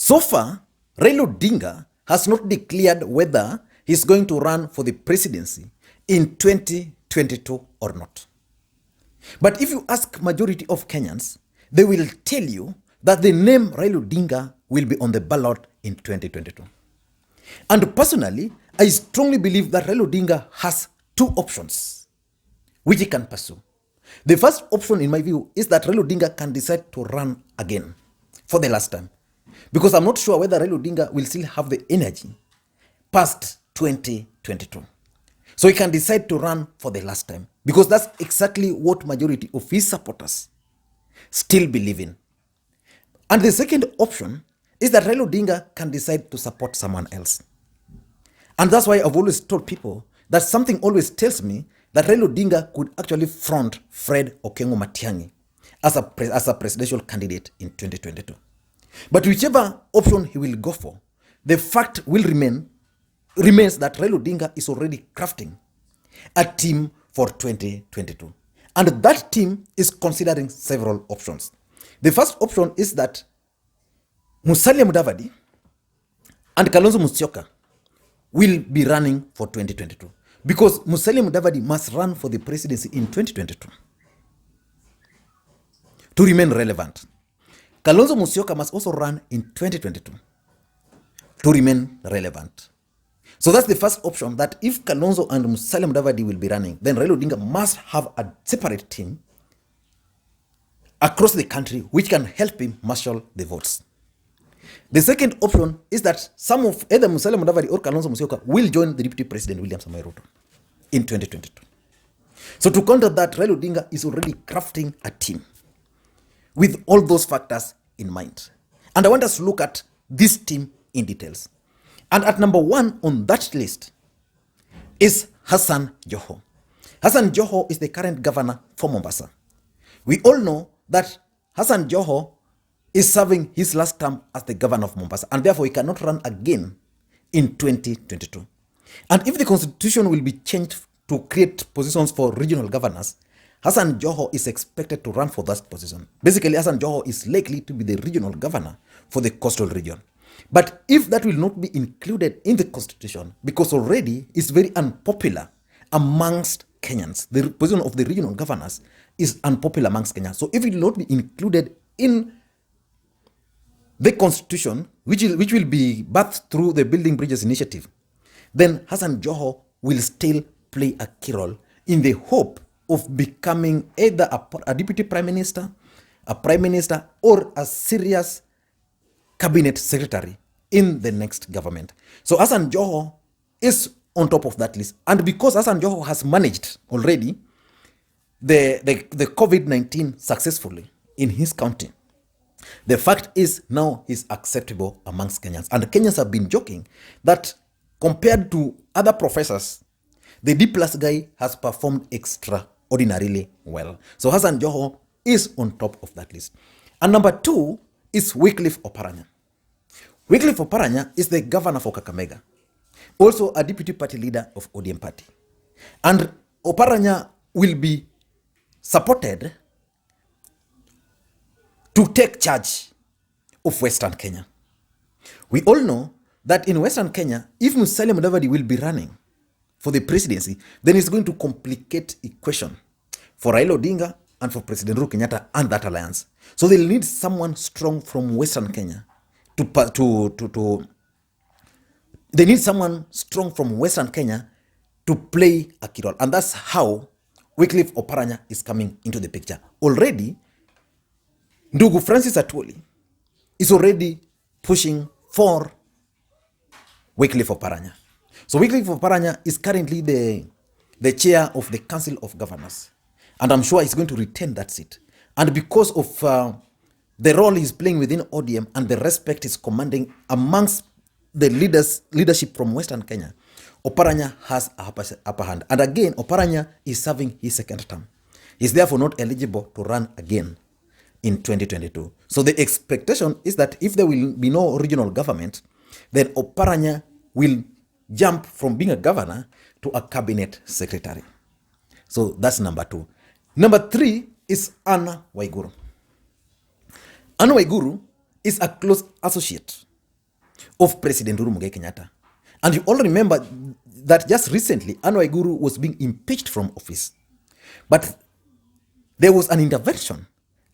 So far, Raila Odinga has not declared whether he's going to run for the presidency in 2022 or not. But if you ask majority of Kenyans, they will tell you that the name Raila Odinga will be on the ballot in 2022. And personally, I strongly believe that Raila Odinga has two options which he can pursue. The first option, in my view, is that Raila Odinga can decide to run again for the last time. Because I'm not sure whether Raila Odinga will still have the energy past 2022. So he can decide to run for the last time. Because that's exactly what majority of his supporters still believe in. And the second option is that Raila Odinga can decide to support someone else. And that's why I've always told people that something always tells me that Raila Odinga could actually front Fred Okengo Matiang'i as a presidential candidate in 2022. But whichever option he will go for, the fact will remains that Raila Odinga is already crafting a team for 2022. And that team is considering several options. The first option is that Musalia Mudavadi and Kalonzo Musyoka will be running for 2022. Because Musalia Mudavadi must run for the presidency in 2022 to remain relevant. Kalonzo Musyoka must also run in 2022 to remain relevant. So that's the first option, that if Kalonzo and Musalia Mudavadi will be running, then Raila Odinga must have a separate team across the country which can help him marshal the votes. The second option is that some of either Musalia Mudavadi or Kalonzo Musyoka will join the Deputy President William Samoei Ruto in 2022. So to counter that, Raila Odinga is already crafting a team with all those factors in mind. And I want us to look at this team in details. And at number one on that list is Hassan Joho. Hassan Joho is the current governor for Mombasa. We all know that Hassan Joho is serving his last term as the governor of Mombasa, and therefore he cannot run again in 2022. And if the constitution will be changed to create positions for regional governors, Hassan Joho is expected to run for that position. Basically, Hassan Joho is likely to be the regional governor for the coastal region. But if that will not be included in the constitution, because already it's very unpopular amongst Kenyans, the position of the regional governors is unpopular amongst Kenyans. So if it will not be included in the constitution, which will be birthed through the Building Bridges initiative, then Hassan Joho will still play a key role in the hope of becoming either a deputy prime minister, a prime minister, or a serious cabinet secretary in the next government. So Hassan Joho is on top of that list. And because Hassan Joho has managed already the COVID-19 successfully in his county, the fact is now he's acceptable amongst Kenyans. And Kenyans have been joking that compared to other professors, the D+ guy has performed extraordinarily well. So Hassan Joho is on top of that list. And number two is Wycliffe Oparanya. Wycliffe Oparanya is the governor for Kakamega, also a deputy party leader of ODM party. And Oparanya will be supported to take charge of Western Kenya. We all know that in Western Kenya, if Musalia Mudavadi will be running for the presidency, then it's going to complicate equation for Raila Odinga and for President Uhuru Kenyatta and that alliance. So they'll need someone strong from Western Kenya they need someone strong from Western Kenya to play a key role. And that's how Wycliffe Oparanya is coming into the picture. Already, Ndugu Francis Atwoli is already pushing for Wycliffe Oparanya. So Wycliffe Oparanya is currently the chair of the Council of Governors. And I'm sure he's going to retain that seat. And because of the role he's playing within ODM and the respect he's commanding amongst the leadership from Western Kenya, Oparanya has a upper hand. And again, Oparanya is serving his second term. He's therefore not eligible to run again in 2022. So the expectation is that if there will be no regional government, then Oparanya will jump from being a governor to a cabinet secretary. So that's number two. Number three is Anna Waiguru. Anna Waiguru is a close associate of President Uhuru Muigai Kenyatta. And you all remember that just recently, Waiguru was being impeached from office. But there was an intervention.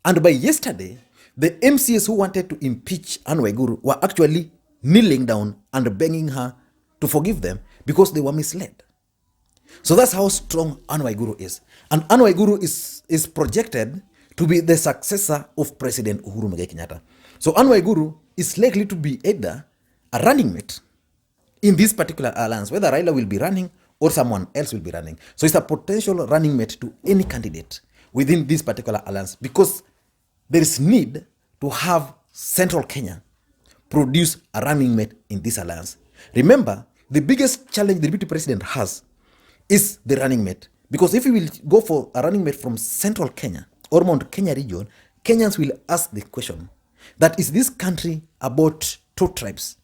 And by yesterday, the MCs who wanted to impeach Waiguru were actually kneeling down and begging her to forgive them because they were misled. So that's how strong Waiguru is. And Waiguru is projected to be the successor of President Uhuru Muigai Kenyatta. So Waiguru is likely to be either a running mate in this particular alliance, whether Raila will be running or someone else will be running. So it's a potential running mate to any candidate within this particular alliance, because there is need to have Central Kenya produce a running mate in this alliance. Remember, the biggest challenge the deputy president has is the running mate. Because if he will go for a running mate from Central Kenya or Mount Kenya region, Kenyans will ask the question that is this country about two tribes?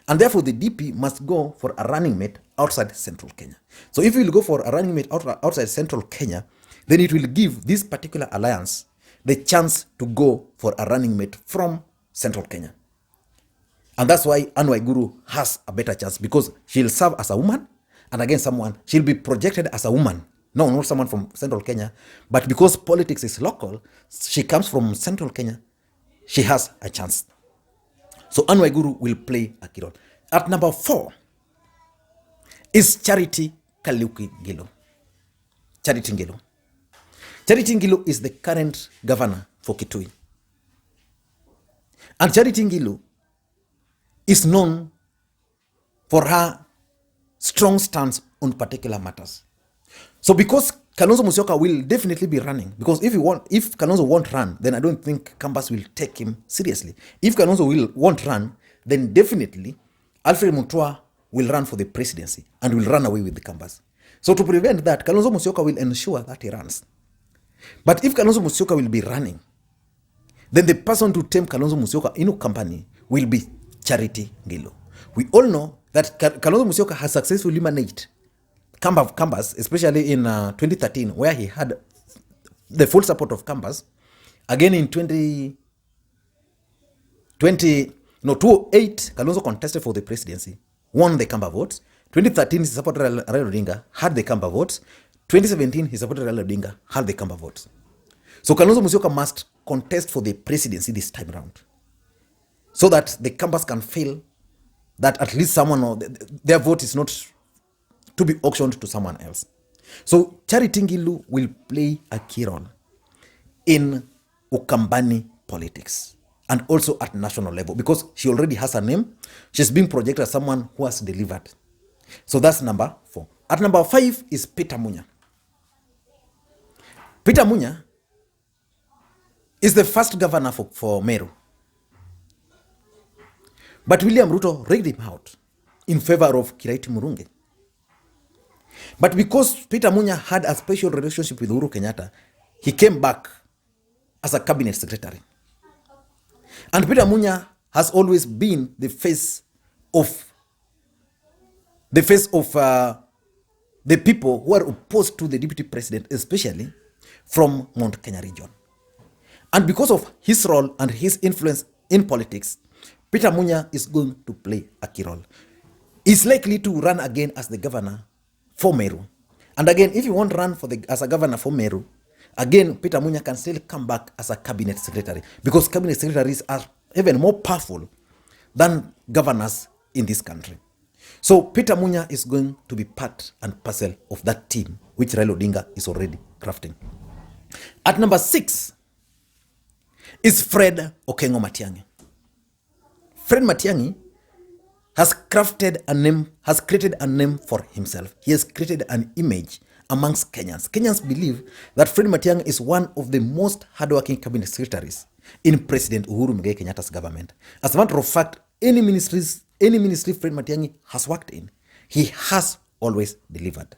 And therefore the DP must go for a running mate outside Central Kenya. So if we will go for a running mate outside Central Kenya, then it will give this particular alliance the chance to go for a running mate from Central Kenya. And that's why Waiguru has a better chance, because she'll serve as a woman, and again she'll be projected as a woman. No, not someone from Central Kenya, but because politics is local, she comes from Central Kenya, she has a chance. So Waiguru will play a key role. At number 4 is Charity Ngilu. Charity Ngilu. Charity Ngilu is the current governor for Kitui. And Charity Ngilu is known for her strong stance on particular matters. So because Kalonzo Musyoka will definitely be running, because if Kalonzo won't run, then I don't think Kambas will take him seriously. If Kalonzo won't run, then definitely Alfred Mutua will run for the presidency and will run away with the Kambas. So to prevent that, Kalonzo Musyoka will ensure that he runs. But if Kalonzo Musyoka will be running, then the person to tame Kalonzo Musyoka in a company will be Charity Ngilu. We all know that Kalonzo Musyoka has successfully managed Kambas, especially in 2013, where he had the full support of Kambas. Again in 2008, Kalonzo contested for the presidency, won the Kamba votes. 2013, he supported Raila Odinga, had the Kamba votes. 2017, he supported Raila Odinga, had the Kamba votes. So Kalonzo Musyoka must contest for the presidency this time around, so that the Kambas can feel that at least someone or their vote is not to be auctioned to someone else. So Charity Ngilu will play a key role in Ukambani politics and also at national level, because she already has a name. She's being projected as someone who has delivered. So that's number 4. At number 5 is Peter Munya. Peter Munya is the first governor for Meru. But William Ruto rigged him out in favor of Kiraiti Murungi. But because Peter Munya had a special relationship with Uhuru Kenyatta, he came back as a cabinet secretary. And Peter Munya has always been the face of the people who are opposed to the deputy president, especially from Mount Kenya region. And because of his role and his influence in politics, Peter Munya is going to play a key role. He's likely to run again as the governor for Meru. And again, if you won't run as a governor for Meru, again, Peter Munya can still come back as a cabinet secretary, because cabinet secretaries are even more powerful than governors in this country. So Peter Munya is going to be part and parcel of that team, which Raila Odinga is already crafting. At number 6 is Fred Okengo Matiang'i. Fred Matiang'i has created a name for himself. He has created an image amongst Kenyans. Kenyans believe that Fred Matiang'i is one of the most hardworking cabinet secretaries in President Uhuru Muigai Kenyatta's government. As a matter of fact, any ministry Fred Matiang'i has worked in, he has always delivered.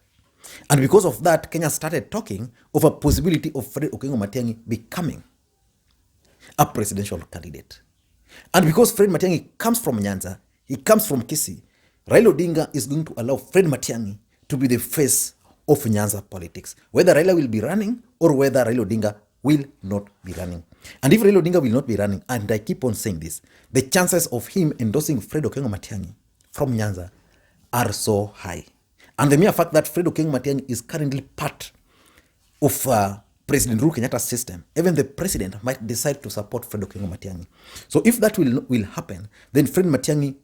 And because of that, Kenya started talking of a possibility of Fred Okengo Matiang'i becoming a presidential candidate. And because Fred Matiang'i comes from Nyanza, he comes from Kisii, Raila Odinga is going to allow Fred Matiang'i to be the face of Nyanza politics, whether Raila will be running or whether Raila Odinga will not be running. And if Raila Odinga will not be running, and I keep on saying this, the chances of him endorsing Fred Okengo Matiang'i from Nyanza are so high. And the mere fact that Fred Okengo Matiang'i is currently part of President Uhuru Kenyatta's system, even the president might decide to support Fred Okengo Matiang'i. So if that will happen, then Fred Matiang'i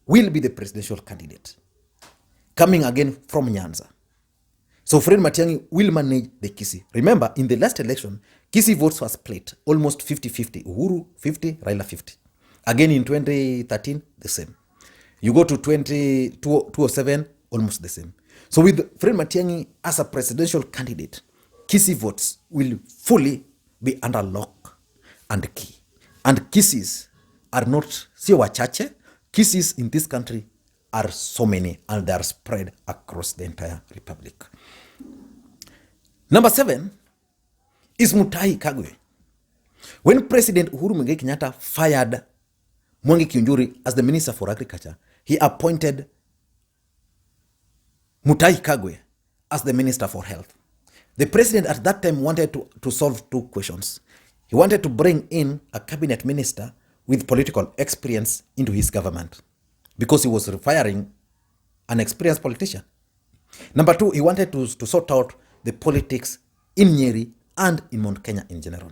will be the presidential candidate, coming again from Nyanza. So Fred Matiang'i will manage the Kisii. Remember, in the last election, Kisii votes were split, almost 50-50. Uhuru 50, Raila 50. Again in 2013, the same. You go to 2007, almost the same. So with Fred Matiang'i as a presidential candidate, Kisii votes will fully be under lock and key. And Kisiis are not sio wachache. Kisiis in this country are so many, and they are spread across the entire republic. Number 7 is Mutahi Kagwe. When President Uhuru Kenyatta fired Mwangi Kiunjuri as the Minister for Agriculture, he appointed Mutahi Kagwe as the Minister for Health. The president at that time wanted to solve two questions. He wanted to bring in a cabinet minister with political experience into his government because he was firing an experienced politician. Number 2, he wanted to sort out the politics in Nyeri and in Mount Kenya in general.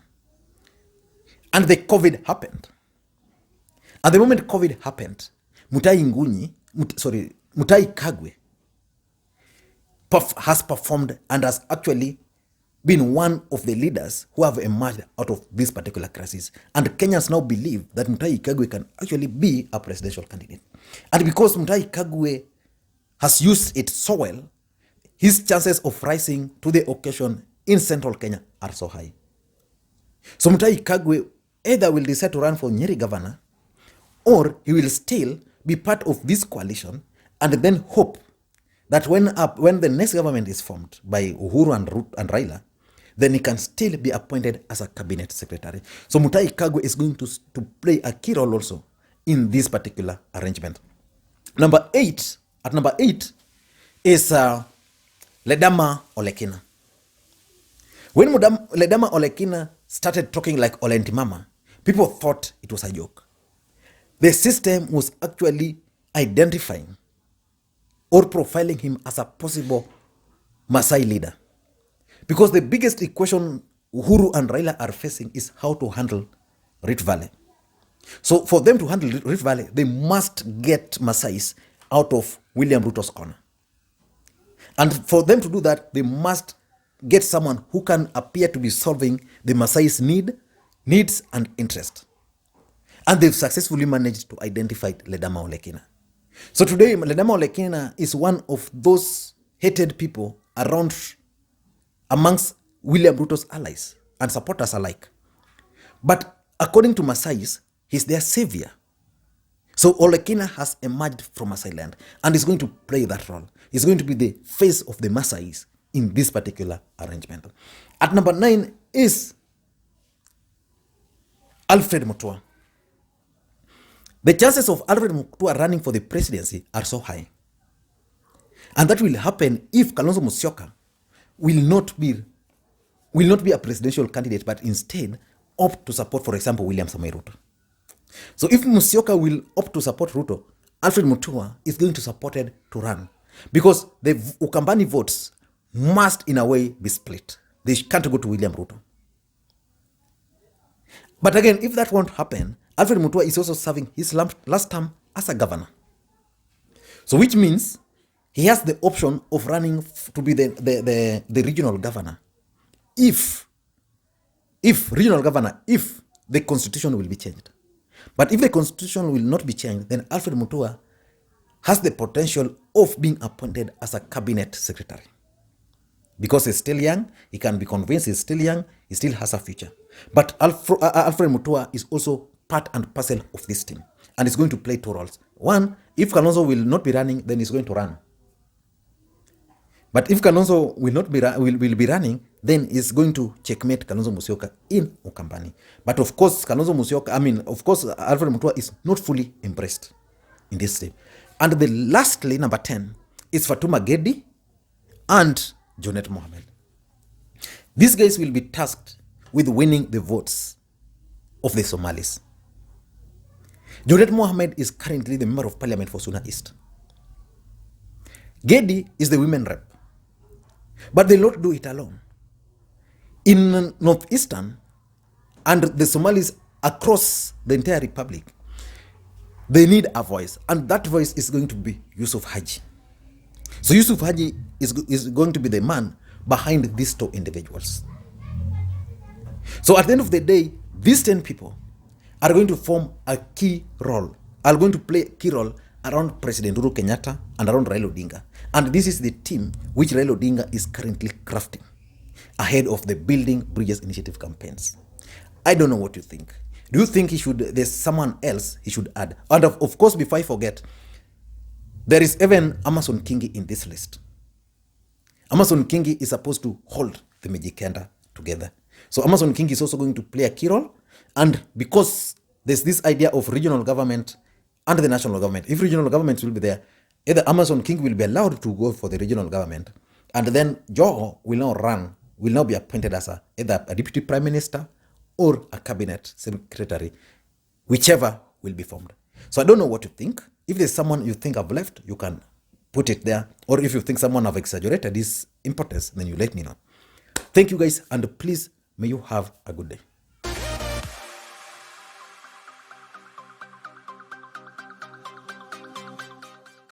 And the COVID happened. At the moment COVID happened, Mutahi Kagwe has performed and has actually been one of the leaders who have emerged out of this particular crisis. And Kenyans now believe that Mutahi Kagwe can actually be a presidential candidate. And because Mutahi Kagwe has used it so well, his chances of rising to the occasion in central Kenya are so high. So Mutahi Kagwe either will decide to run for Nyeri governor, or he will still be part of this coalition and then hope that when the next government is formed by Uhuru and Raila, then he can still be appointed as a cabinet secretary. So Mutahi Kagwe is going to play a key role also in this particular arrangement. Number 8 is Ledama Olekina. When Ledama Olekina started talking like Olentimama, people thought it was a joke. The system was actually identifying or profiling him as a possible Maasai leader. Because the biggest equation Uhuru and Raila are facing is how to handle Rift Valley. So for them to handle Rift Valley, they must get Maasais out of William Ruto's corner. And for them to do that, they must get someone who can appear to be solving the Maasai's needs and interest. And they've successfully managed to identify Ledama Olekina. So today, Ledama Olekina is one of those hated people amongst William Ruto's allies and supporters alike. But according to Maasais, he's their savior. So Olekina has emerged from Maasai land and is going to play that role. He's going to be the face of the Maasais in this particular arrangement. At number 9 is Alfred Mutua. The chances of Alfred Mutua running for the presidency are so high. And that will happen if Kalonzo Musyoka will not be a presidential candidate, but instead opt to support, for example, William Samoei Ruto. So if Musyoka will opt to support Ruto, Alfred Mutua is going to support it to run. Because the Ukambani votes must in a way be split. They can't go to William Ruto. But again, if that won't happen, Alfred Mutua is also serving his last term as a governor. So which means he has the option of running to be the regional governor. If the constitution will be changed. But if the constitution will not be changed, then Alfred Mutua has the potential of being appointed as a cabinet secretary. Because he's still young, he can be convinced he's still young, he still has a future. But Alfred Mutua is also part and parcel of this team. And he's going to play two roles. One, if Kalonzo will not be running, then he's going to run. But if Kalonzo will be running, then he's going to checkmate Kalonzo Musyoka in Ukambani. But of course, Alfred Mutua is not fully embraced in this state. And the lastly, number 10, is Fatuma Gedi and Jonet Mohammed. These guys will be tasked with winning the votes of the Somalis. Joret Mohammed is currently the member of parliament for Suna East. Gedi is the women rep. But they don't do it alone. In Northeastern and the Somalis across the entire republic, they need a voice, and that voice is going to be Yusuf Haji. So Yusuf Haji is going to be the man behind these two individuals. So at the end of the day, these 10 people are going to form a key role, are going to play a key role around President Uhuru Kenyatta and around Raila Odinga. And this is the team which Raila Odinga is currently crafting ahead of the Building Bridges Initiative campaigns. I don't know what you think. Do you think there's someone else he should add? And of course, before I forget, there is even Amason Kingi in this list. Amason Kingi is supposed to hold the Mijikenda together. So Amason Kingi is also going to play a key role. And because there's this idea of regional government and the national government, if regional governments will be there, either Amason Kingi will be allowed to go for the regional government, and then Joho will now be appointed as either a deputy prime minister or a cabinet secretary, whichever will be formed. So I don't know what you think. If there's someone you think I've left, you can put it there. Or if you think someone have exaggerated his importance, then you let me know. Thank you guys, and please, may you have a good day.